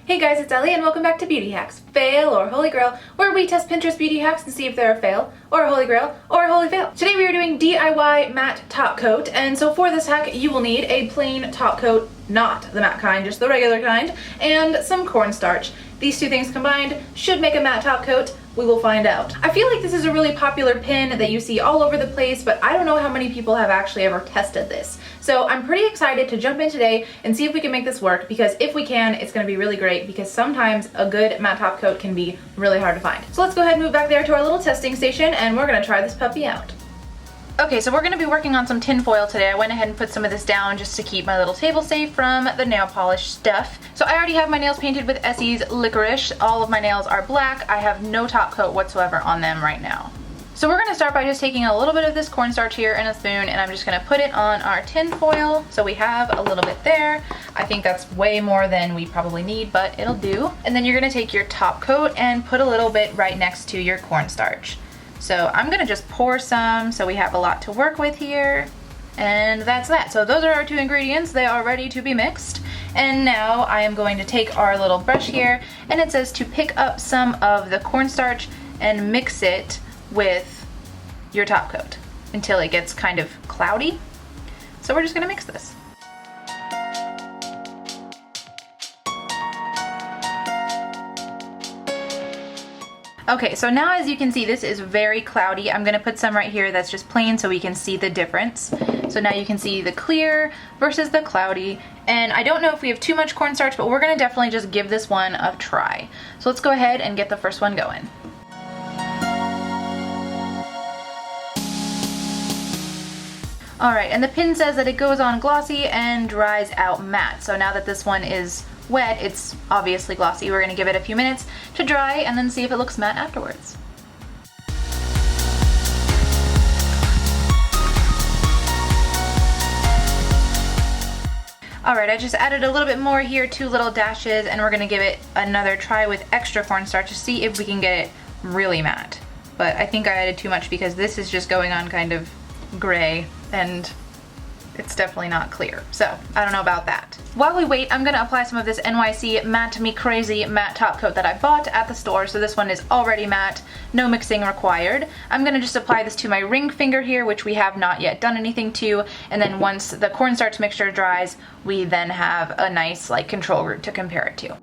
Hey guys, it's Ellie and welcome back to Beauty Hacks, Fail or Holy Grail, where we test Pinterest beauty hacks and see if they're a fail, or a holy grail, or a holy fail. Today we are doing DIY matte top coat, and so for this hack you will need a plain top coat, not the matte kind, just the regular kind, and some cornstarch. These two things combined should make a matte top coat. We will find out. I feel like this is a really popular pin that you see all over the place, but I don't know how many people have actually ever tested this. So I'm pretty excited to jump in today and see if we can make this work, because if we can, it's gonna be really great, because sometimes a good matte top coat can be really hard to find. So let's go ahead and move back there to our little testing station and we're gonna try this puppy out. Okay, so we're going to be working on some tin foil today. I went ahead and put some of this down just to keep my little table safe from the nail polish stuff. So I already have my nails painted with Essie's Licorice. All of my nails are black. I have no top coat whatsoever on them right now. So we're going to start by just taking a little bit of this cornstarch here in a spoon, and I'm just going to put it on our tin foil. So we have a little bit there. I think that's way more than we probably need, but it'll do. And then you're going to take your top coat and put a little bit right next to your cornstarch. So I'm gonna just pour some so we have a lot to work with here, and that's that. So those are our two ingredients. They are ready to be mixed. And now I am going to take our little brush here, and it says to pick up some of the cornstarch and mix it with your top coat until it gets kind of cloudy. So we're just gonna mix this. Okay, so now as you can see, this is very cloudy. I'm gonna put some right here that's just plain so we can see the difference. So now you can see the clear versus the cloudy. And I don't know if we have too much cornstarch, but we're gonna definitely just give this one a try. So let's go ahead and get the first one going. Alright, and the pin says that it goes on glossy and dries out matte. So now that this one is wet, it's obviously glossy. We're gonna give it a few minutes to dry and then see if it looks matte afterwards. Alright, I just added a little bit more here, 2 little dashes, and we're gonna give it another try with extra cornstarch to see if we can get it really matte. But I think I added too much because this is just going on kind of gray and it's definitely not clear. So I don't know about that. While we wait, I'm gonna apply some of this NYC Matte Me Crazy matte top coat that I bought at the store. So this one is already matte, no mixing required. I'm gonna just apply this to my ring finger here, which we have not yet done anything to. And then once the cornstarch mixture dries, we then have a nice like control group to compare it to.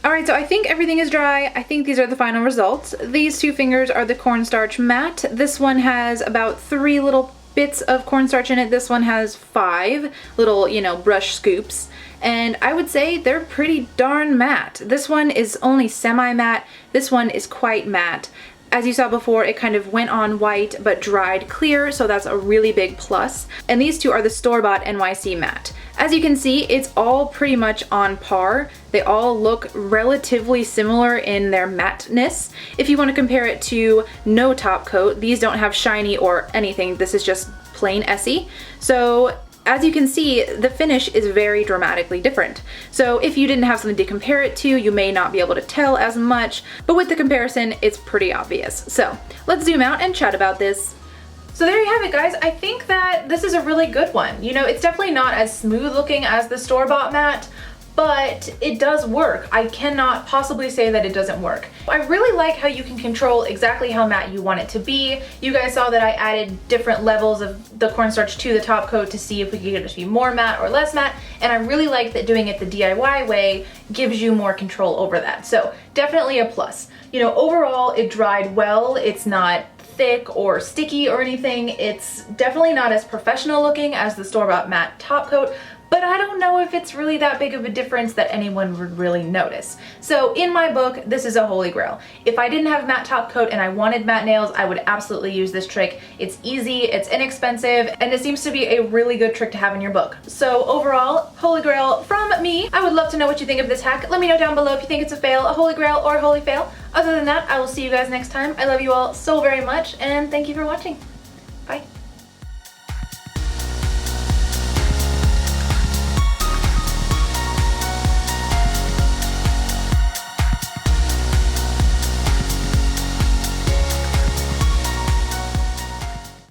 Alright, so I think everything is dry. I think these are the final results. These two fingers are the cornstarch matte. This one has about 3 little bits of cornstarch in it. This one has 5 little, brush scoops. And I would say they're pretty darn matte. This one is only semi-matte. This one is quite matte. As you saw before, it kind of went on white but dried clear, so that's a really big plus. And these two are the store-bought NYC matte. As you can see, it's all pretty much on par. They all look relatively similar in their matteness. If you want to compare it to no top coat, these don't have shiny or anything. This is just plain Essie. So as you can see, the finish is very dramatically different. So if you didn't have something to compare it to, you may not be able to tell as much, but with the comparison, it's pretty obvious. So let's zoom out and chat about this. So there you have it, guys. I think that this is a really good one. It's definitely not as smooth looking as the store-bought matte, but it does work. I cannot possibly say that it doesn't work. I really like how you can control exactly how matte you want it to be. You guys saw that I added different levels of the cornstarch to the top coat to see if we could get it to be more matte or less matte, and I really like that doing it the DIY way gives you more control over that. So definitely a plus. Overall it dried well. It's not thick or sticky or anything. It's definitely not as professional looking as the store-bought matte top coat, but I don't know if it's really that big of a difference that anyone would really notice. So in my book, this is a holy grail. If I didn't have matte top coat and I wanted matte nails, I would absolutely use this trick. It's easy, it's inexpensive, and it seems to be a really good trick to have in your book. So overall, holy grail from me. I would love to know what you think of this hack. Let me know down below if you think it's a fail, a holy grail, or a holy fail. Other than that, I will see you guys next time. I love you all so very much, and thank you for watching. Bye.